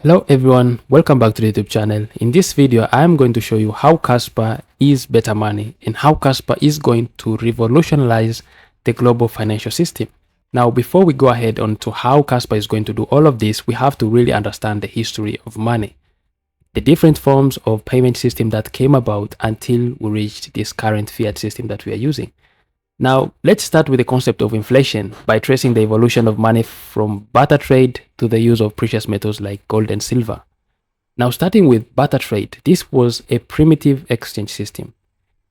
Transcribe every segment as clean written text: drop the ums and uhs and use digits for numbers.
Hello everyone, welcome back to the YouTube channel. In this video, I am going to show you how Kaspa is better money and how Kaspa is going to revolutionize the global financial system. Now, before we go ahead on to how Kaspa is going to do all of this, we have to really understand the history of money, the different forms of payment system that came about until we reached this current fiat system that we are using. Now, let's start with the concept of inflation by tracing the evolution of money from barter trade to the use of precious metals like gold and silver. Now, starting with barter trade, this was a primitive exchange system.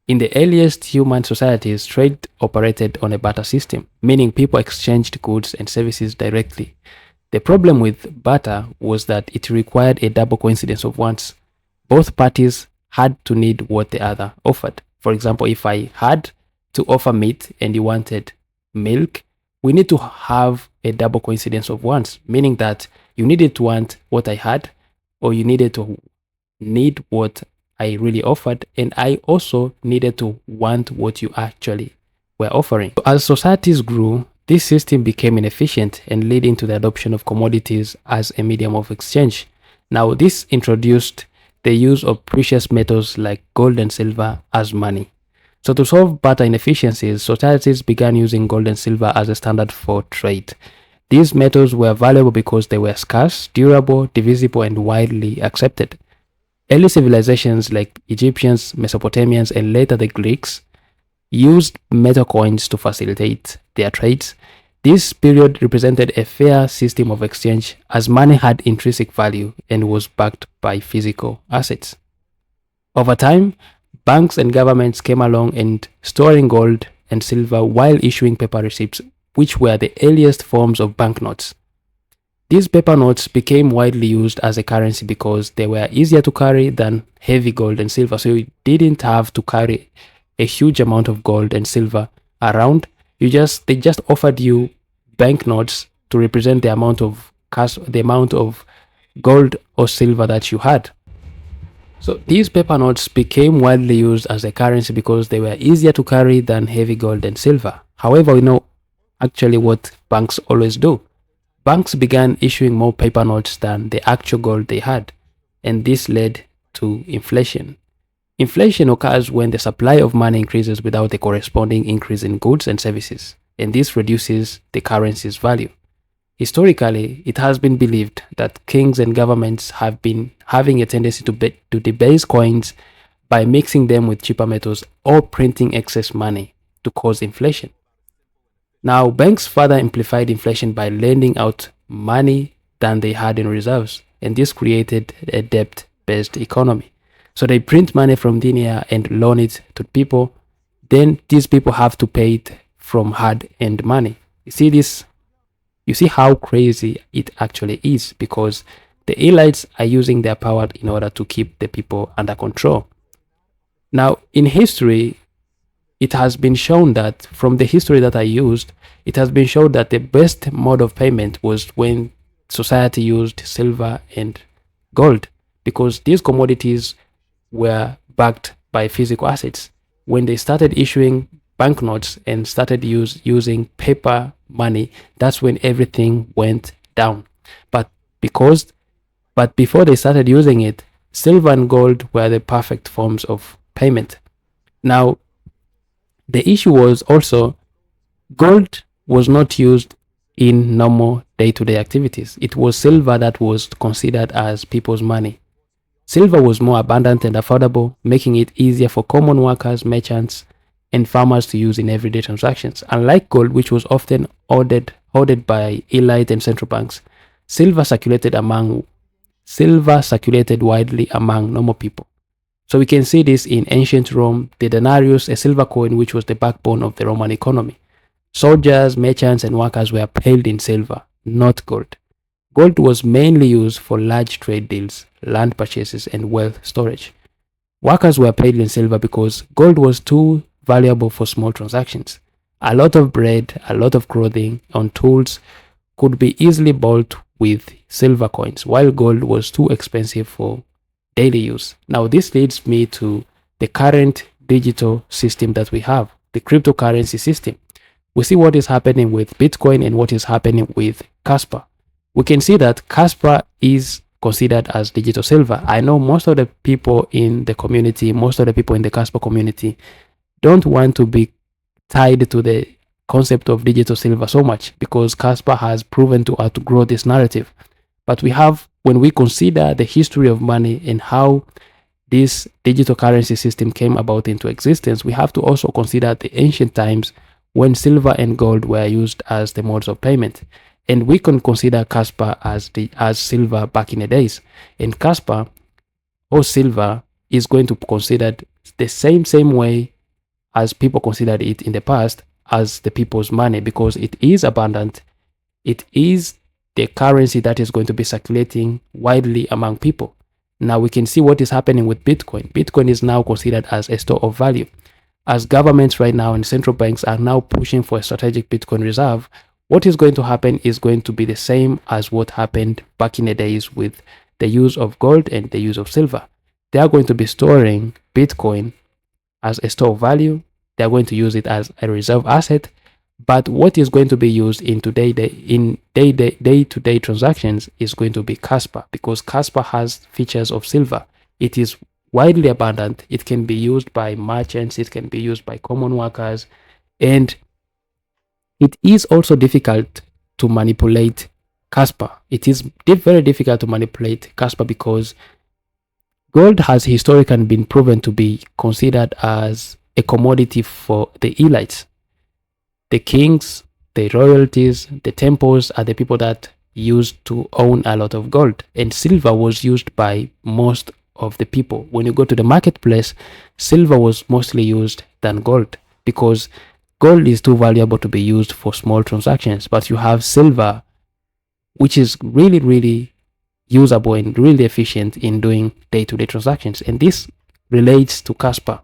In the earliest human societies, trade operated on a barter system, meaning people exchanged goods and services directly. The problem with barter was that it required a double coincidence of wants. Both parties had to need what the other offered. For example, if I had to offer meat and you wanted milk, we need to have a double coincidence of wants, meaning that you needed to want what I had, or you needed to need what I really offered, and I also needed to want what you actually were offering. As societies grew, this system became inefficient and leading to the adoption of commodities as a medium of exchange. Now, this introduced the use of precious metals like gold and silver as money. So to solve barter inefficiencies, societies began using gold and silver as a standard for trade. These metals were valuable because they were scarce, durable, divisible, and widely accepted. Early civilizations like Egyptians, Mesopotamians, and later the Greeks used metal coins to facilitate their trades. This period represented a fair system of exchange as money had intrinsic value and was backed by physical assets. Over time, banks and governments came along and storing gold and silver while issuing paper receipts, which were the earliest forms of banknotes. These paper notes became widely used as a currency because they were easier to carry than heavy gold and silver, so you didn't have to carry a huge amount of gold and silver around. They just offered you banknotes to represent the amount of cash, the amount of gold or silver that you had. So these paper notes became widely used as a currency because they were easier to carry than heavy gold and silver. However, we know actually what banks always do. Banks began issuing more paper notes than the actual gold they had, and this led to inflation. Inflation occurs when the supply of money increases without a corresponding increase in goods and services, and this reduces the currency's value. Historically, it has been believed that kings and governments have been having a tendency to debase coins by mixing them with cheaper metals or printing excess money to cause inflation. Now, banks further amplified inflation by lending out money than they had in reserves, and this created a debt-based economy. So they print money from thin air and loan it to people. Then these people have to pay it from hard-earned money. You see how crazy it actually is, because the elites are using their power in order to keep the people under control. Now, in history, it has been shown that from the history that I used, it has been shown that the best mode of payment was when society used silver and gold, because these commodities were backed by physical assets. When they started issuing banknotes and started using paper money, that's when everything went down. But before they started using it, silver and gold were the perfect forms of payment. Now, the issue was also gold was not used in normal day-to-day activities. It was silver that was considered as people's money. Silver was more abundant and affordable, making it easier for common workers, merchants, and farmers to use in everyday transactions. Unlike gold, which was often hoarded by elite and central banks, silver circulated widely among normal people. So we can see this in ancient Rome, the denarius, a silver coin which was the backbone of the Roman economy. Soldiers, merchants, and workers were paid in silver, not gold. Gold was mainly used for large trade deals, land purchases, and wealth storage. Workers were paid in silver because gold was too valuable for small transactions. A lot of bread, a lot of clothing, and tools could be easily bought with silver coins, while gold was too expensive for daily use. Now, this leads me to the current digital system that we have, the cryptocurrency system. We see what is happening with Bitcoin and what is happening with Kaspa. We can see that Kaspa is considered as digital silver. I know most of the people in the community, most of the people in the Kaspa community don't want to be tied to the concept of digital silver so much, because Kaspa has proven to outgrow this narrative. But when we consider the history of money and how this digital currency system came about into existence, we have to also consider the ancient times when silver and gold were used as the modes of payment. And we can consider Kaspa as silver back in the days. And Kaspa or silver is going to be considered the same way as people considered it in the past as the people's money, because it is abundant. It is the currency that is going to be circulating widely among people. Now we can see what is happening with Bitcoin. Bitcoin is now considered as a store of value. As governments right now and central banks are now pushing for a strategic Bitcoin reserve, what is going to happen is going to be the same as what happened back in the days with the use of gold and the use of silver. They are going to be storing Bitcoin as a store of value. They are going to use it as a reserve asset. But what is going to be used in day-to-day transactions is going to be Kaspa, because Kaspa has features of silver. It is widely abundant. It can be used by merchants. It can be used by common workers. And it is also difficult to manipulate Kaspa. It is very difficult to manipulate Kaspa because gold has historically been proven to be considered as a commodity for the elites. The kings, the royalties, the temples are the people that used to own a lot of gold, and silver was used by most of the people. When you go to the marketplace, silver was mostly used than gold, because gold is too valuable to be used for small transactions, but you have silver, which is really usable and really efficient in doing day-to-day transactions. And this relates to Kaspa.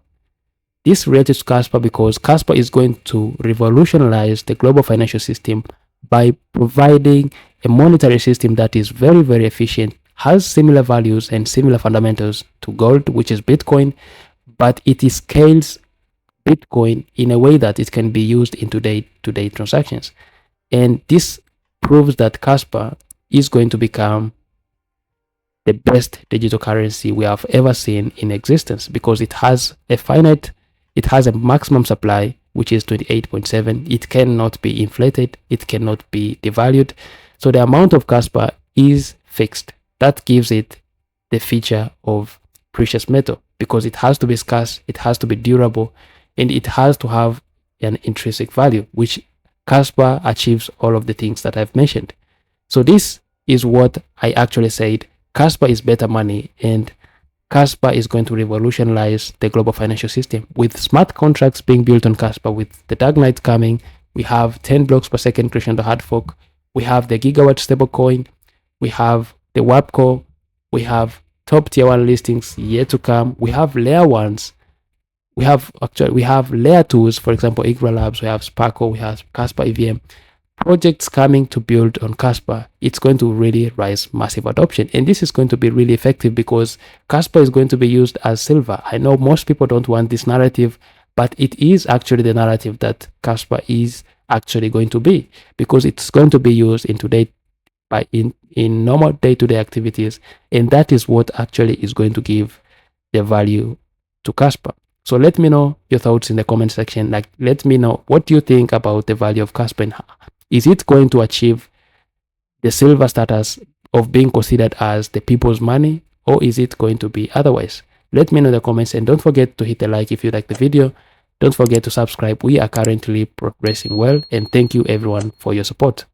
This relates to Kaspa because Kaspa is going to revolutionize the global financial system by providing a monetary system that is very efficient, has similar values and similar fundamentals to gold, which is Bitcoin, but it scales Bitcoin in a way that it can be used in day-to-day transactions. And this proves that Kaspa is going to become the best digital currency we have ever seen in existence, because it has a maximum supply, which is 28.7. It cannot be inflated. It cannot be devalued. So the amount of Kaspa is fixed. That gives it the feature of precious metal, because it has to be scarce, it has to be durable, and it has to have an intrinsic value, which Kaspa achieves all of the things that I've mentioned. So this is what I actually said. Kaspa is better money, and Kaspa is going to revolutionize the global financial system. With smart contracts being built on Kaspa, with the Dark Knight coming, we have 10 blocks per second creation the hard fork, we have the Gigawatt stablecoin, we have the WAPCO, we have top tier 1 listings yet to come, we have layer 1s, we have layer 2s, for example, Igra Labs, we have Sparkle, we have Kaspa EVM. Projects coming to build on Kaspa, it's going to really rise massive adoption, and this is going to be really effective because Kaspa is going to be used as silver. I know most people don't want this narrative, but it is actually the narrative that Kaspa is actually going to be, because it's going to be used in normal day-to-day activities, and that is what actually is going to give the value to Kaspa. So let me know your thoughts in the comment section. Let me know what you think about the value of Kaspa, and is it going to achieve the silver status of being considered as the people's money, or is it going to be otherwise? Let me know in the comments, and don't forget to hit the like if you like the video. Don't forget to subscribe. We are currently progressing well, and thank you everyone for your support.